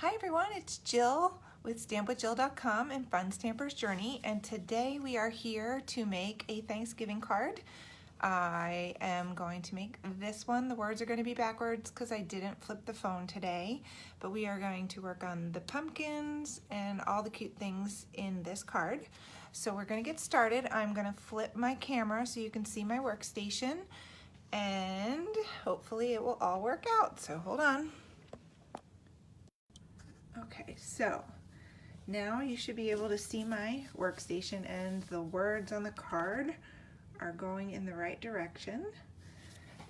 Hi everyone, it's Jill with stampwithjill.com and Fun Stamper's Journey, and today we are here to make a Thanksgiving card. I am going to make this one. The words are going to be backwards because I didn't flip the phone today, but we are going to work on the pumpkins and all the cute things in this card. So we're going to get started. I'm going to flip my camera so you can see my workstation, and hopefully it will all work out. So hold on. Okay, so now you should be able to see my workstation, and the words on the card are going in the right direction.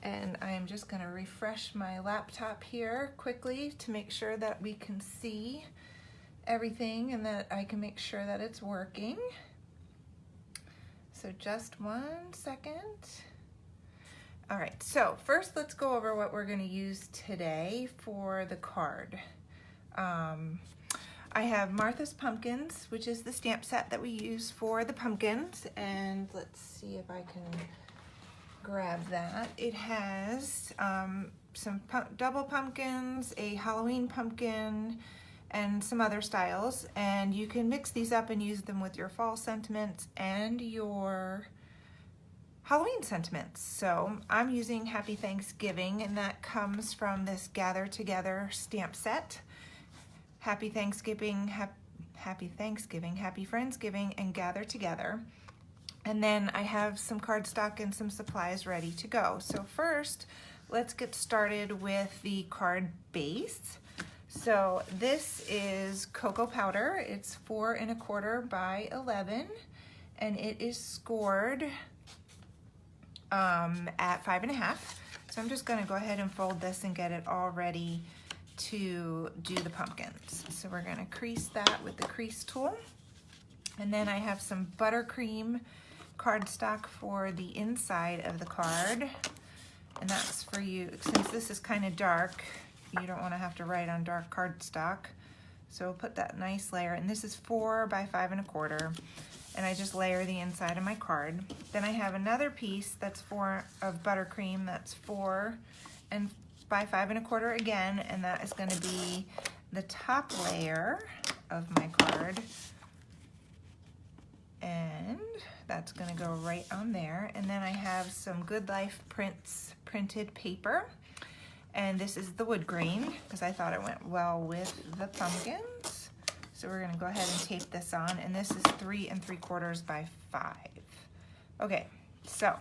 And I'm just going to refresh my laptop here quickly to make sure that we can see everything and that I can make sure that it's working. So just 1 second. All right, so first let's go over what we're going to use today for the card. I have Martha's Pumpkins, which is the stamp set that we use for the pumpkins, and let's see if I can grab that. It has some double pumpkins, a Halloween pumpkin, and some other styles, and you can mix these up and use them with your fall sentiments and your Halloween sentiments. So I'm using Happy Thanksgiving, and that comes from this Gather Together stamp set. Happy Thanksgiving, Happy Thanksgiving, Happy Friendsgiving, and Gather Together. And then I have some cardstock and some supplies ready to go. So first, let's get started with the card base. So this is cocoa powder. It's 4 1/4 by 11, and it is scored at 5 1/2. So I'm just gonna go ahead and fold this and get it all ready to do the pumpkins. So we're going to crease that with the crease tool. And then I have some buttercream cardstock for the inside of the card. And that's for you, since this is kind of dark, you don't want to have to write on dark cardstock. So we'll put that nice layer, and this is 4 by 5 1/4. And I just layer the inside of my card. Then I have another piece that's of buttercream, that's 4 by 5 1/4 again, and that is going to be the top layer of my card, and that's going to go right on there. And then I have some Good Life Prints printed paper, and this is the wood grain because I thought it went well with the pumpkins. So we're going to go ahead and tape this on, and this is 3 3/4 by 5. Okay, so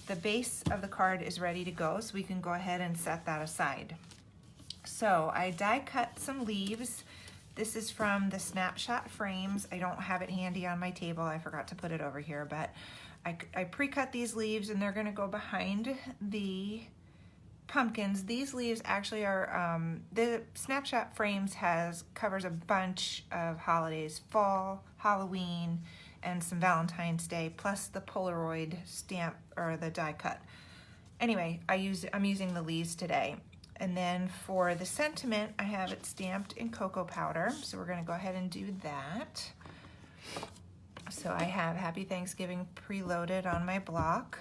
the base of the card is ready to go, so we can go ahead and set that aside. So I die cut some leaves. This is from the Snapshot frames. I don't have it handy on my table. I forgot to put it over here, but I pre-cut these leaves, and they're gonna go behind the pumpkins. These leaves actually are, the Snapshot frames covers a bunch of holidays: fall, Halloween, and some Valentine's Day, plus the Polaroid stamp or the die cut. Anyway, I'm using the leaves today. And then for the sentiment, I have it stamped in cocoa powder. So we're gonna go ahead and do that. So I have Happy Thanksgiving preloaded on my block.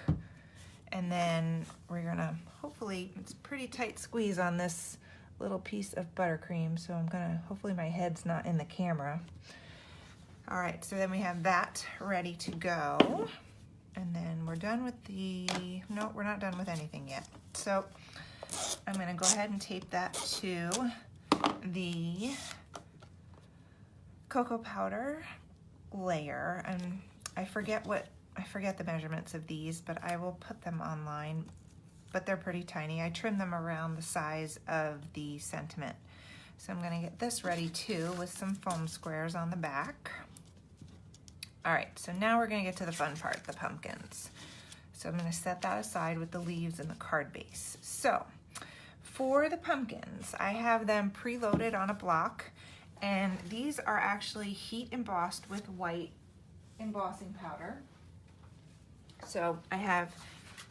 And then we're gonna, hopefully, it's a pretty tight squeeze on this little piece of buttercream. So hopefully my head's not in the camera. All right, so then we have that ready to go. And then we're done with no, we're not done with anything yet. So I'm gonna go ahead and tape that to the cocoa powder layer. And I forget the measurements of these, but I will put them online, but they're pretty tiny. I trim them around the size of the sentiment. So I'm gonna get this ready too with some foam squares on the back. All right, so now we're gonna get to the fun part, the pumpkins. So I'm gonna set that aside with the leaves and the card base. So for the pumpkins, I have them preloaded on a block, and these are actually heat embossed with white embossing powder. So I have,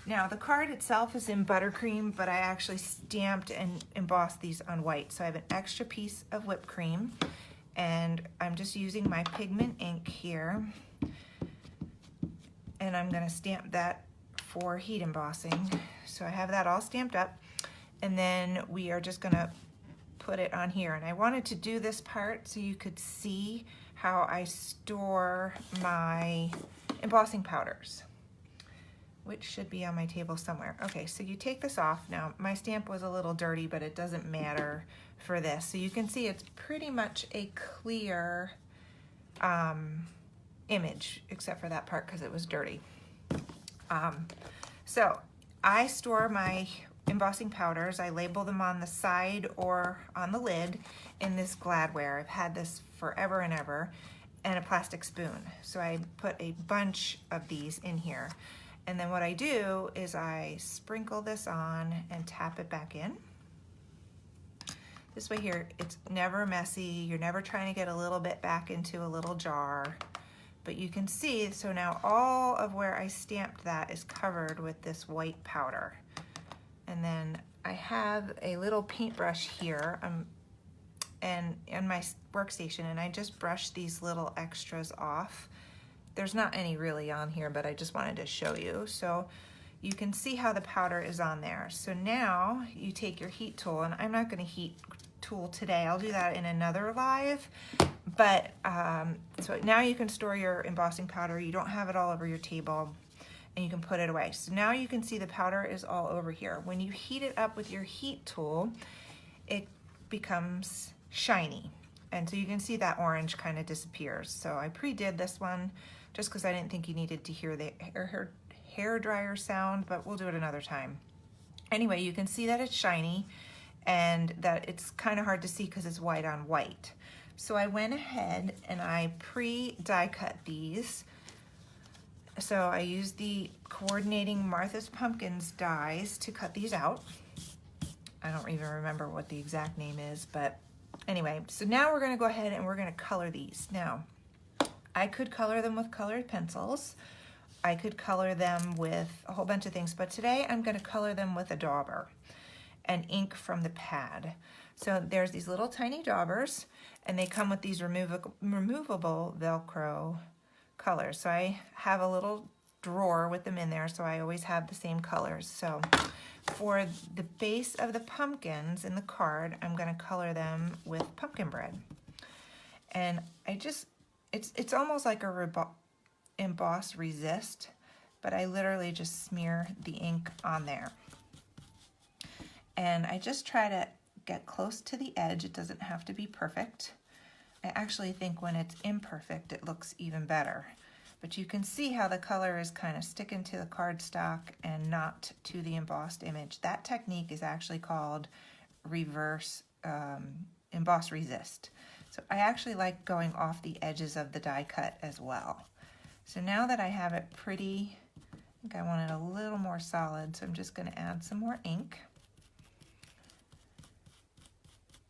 now the card itself is in buttercream, but I actually stamped and embossed these on white. So I have an extra piece of whipped cream, and I'm just using my pigment ink here, and I'm gonna stamp that for heat embossing. So I have that all stamped up, and then we are just gonna put it on here. And I wanted to do this part so you could see how I store my embossing powders, which should be on my table somewhere. Okay, so you take this off. Now, my stamp was a little dirty, but it doesn't matter for this. So you can see it's pretty much a clear image, except for that part because it was dirty. So I store my embossing powders. I label them on the side or on the lid in this Gladware. I've had this forever and ever, and a plastic spoon. So I put a bunch of these in here. And then what I do is I sprinkle this on and tap it back in. This way here, it's never messy. You're never trying to get a little bit back into a little jar. But you can see, so now all of where I stamped that is covered with this white powder. And then I have a little paintbrush here and in my workstation, and I just brush these little extras off. There's not any really on here, but I just wanted to show you. So you can see how the powder is on there. So now you take your heat tool, and I'm not gonna heat tool today. I'll do that in another live. But so now you can store your embossing powder. You don't have it all over your table, and you can put it away. So now you can see the powder is all over here. When you heat it up with your heat tool, it becomes shiny. And so you can see that orange kind of disappears. So I pre-did this one just because I didn't think you needed to hear the hair dryer sound, but we'll do it another time. Anyway, you can see that it's shiny and that it's kind of hard to see because it's white on white. So I went ahead and I pre-die cut these. So I used the coordinating Martha's Pumpkins dies to cut these out. I don't even remember what the exact name is, but anyway, so now we're gonna go ahead and we're gonna color these. Now, I could color them with colored pencils. I could color them with a whole bunch of things, but today I'm gonna color them with a dauber and ink from the pad. So there's these little tiny daubers, and they come with these removable Velcro colors. So I have a little drawer with them in there, so I always have the same colors. So for the base of the pumpkins in the card, I'm gonna color them with pumpkin bread. And it's almost like a emboss resist, but I literally just smear the ink on there. And I just try to get close to the edge. It doesn't have to be perfect. I actually think when it's imperfect, it looks even better. But you can see how the color is kind of sticking to the cardstock and not to the embossed image. That technique is actually called reverse emboss resist. So I actually like going off the edges of the die cut as well. So now that I have it pretty, I think I want it a little more solid, so I'm just gonna add some more ink.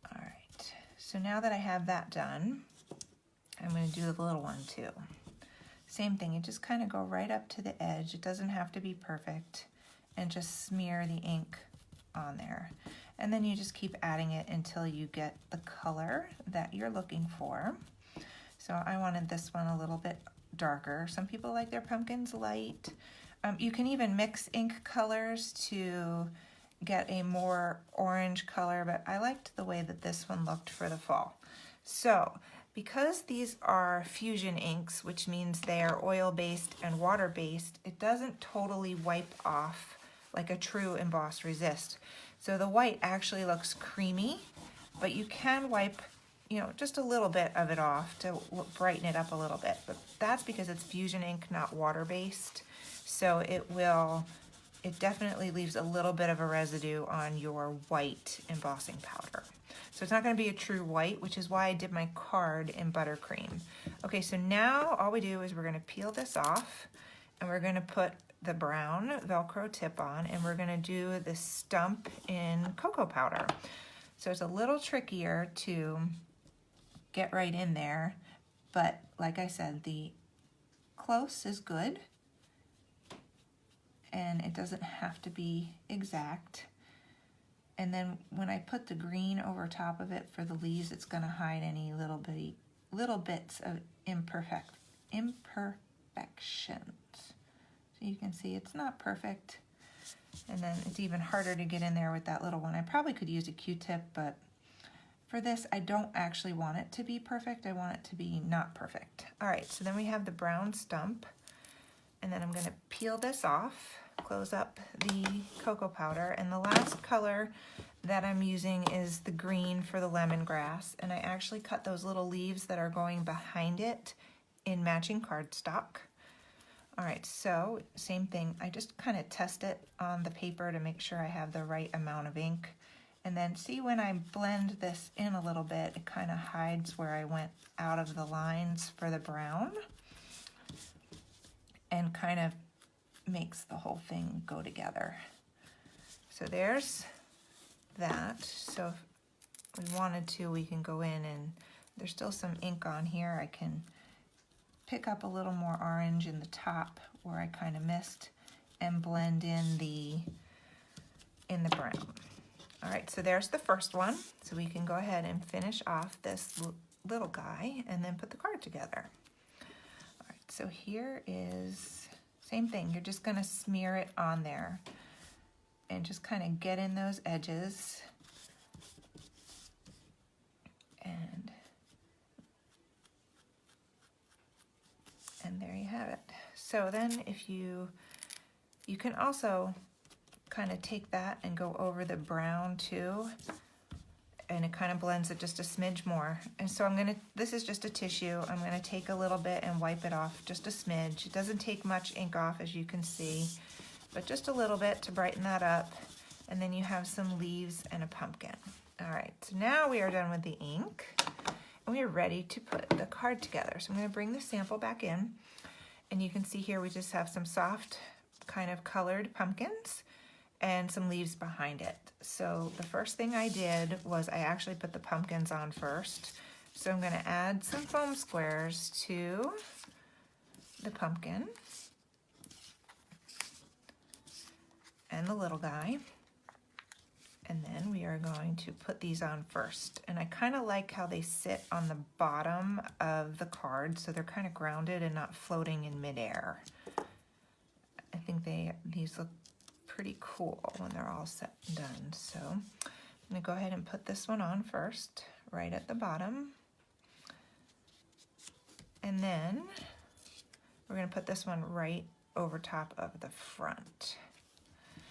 All right, so now that I have that done, I'm gonna do the little one too. Same thing, you just kind of go right up to the edge. It doesn't have to be perfect, and just smear the ink on there. And then you just keep adding it until you get the color that you're looking for. So I wanted this one a little bit darker. Some people like their pumpkins light. You can even mix ink colors to get a more orange color, but I liked the way that this one looked for the fall. So because these are fusion inks, which means they are oil-based and water-based, it doesn't totally wipe off like a true emboss resist. So the white actually looks creamy, but you can wipe, you know, just a little bit of it off to brighten it up a little bit. But that's because it's fusion ink, not water-based. So it definitely leaves a little bit of a residue on your white embossing powder. So it's not gonna be a true white, which is why I did my card in buttercream. Okay, so now all we do is we're gonna peel this off, and we're gonna put the brown Velcro tip on, and we're gonna do the stump in cocoa powder. So it's a little trickier to get right in there, but like I said, the close is good, and it doesn't have to be exact. And then when I put the green over top of it for the leaves, it's gonna hide any little bits of imperfections. So you can see it's not perfect. And then it's even harder to get in there with that little one. I probably could use a Q-tip, but For this, I don't actually want it to be perfect. I want it to be not perfect. All right, so then we have the brown stump, and then I'm gonna peel this off, close up the cocoa powder, and the last color that I'm using is the green for the lemongrass, and I actually cut those little leaves that are going behind it in matching cardstock. All right, so same thing. I just kind of test it on the paper to make sure I have the right amount of ink. And then see, when I blend this in a little bit, it kind of hides where I went out of the lines for the brown and kind of makes the whole thing go together. So there's that. So if we wanted to, we can go in, and there's still some ink on here. I can pick up a little more orange in the top where I kind of missed and blend in the brown. All right, so there's the first one. So we can go ahead and finish off this little guy and then put the card together. All right, so here is, same thing. You're just gonna smear it on there and just kind of get in those edges. And there you have it. So then if you can also kind of take that and go over the brown too, and it kind of blends it just a smidge more. And so this is just a tissue. I'm gonna take a little bit and wipe it off just a smidge. It doesn't take much ink off, as you can see, but just a little bit to brighten that up. And then you have some leaves and a pumpkin. All right, so now we are done with the ink and we are ready to put the card together. So I'm gonna bring the sample back in, and you can see here we just have some soft kind of colored pumpkins and some leaves behind it. So the first thing I did was I actually put the pumpkins on first. So I'm gonna add some foam squares to the pumpkin and the little guy. And then we are going to put these on first. And I kind of like how they sit on the bottom of the card, so they're kind of grounded and not floating in midair. I think these look pretty cool when they're all set and done. So I'm gonna go ahead and put this one on first, right at the bottom. And then we're gonna put this one right over top of the front.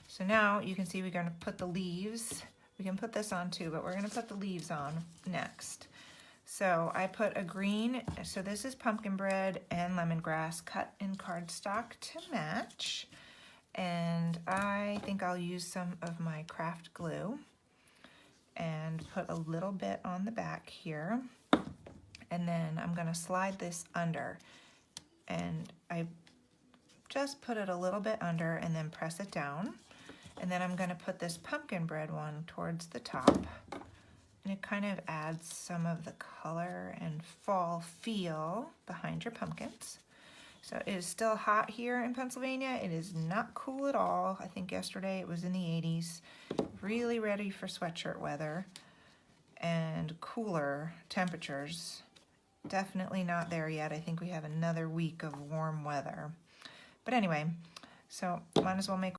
So now you can see we're gonna put the leaves. We can put this on too, but we're gonna put the leaves on next. So I put a green, so this is pumpkin bread and lemongrass cut in cardstock to match. And I think I'll use some of my craft glue and put a little bit on the back here. And then I'm gonna slide this under, and I just put it a little bit under and then press it down. And then I'm gonna put this pumpkin bread one towards the top, and it kind of adds some of the color and fall feel behind your pumpkins. So it is still hot here in Pennsylvania. It is not cool at all. I think yesterday it was in the 80s. Really ready for sweatshirt weather and cooler temperatures. Definitely not there yet. I think we have another week of warm weather. But anyway, so might as well make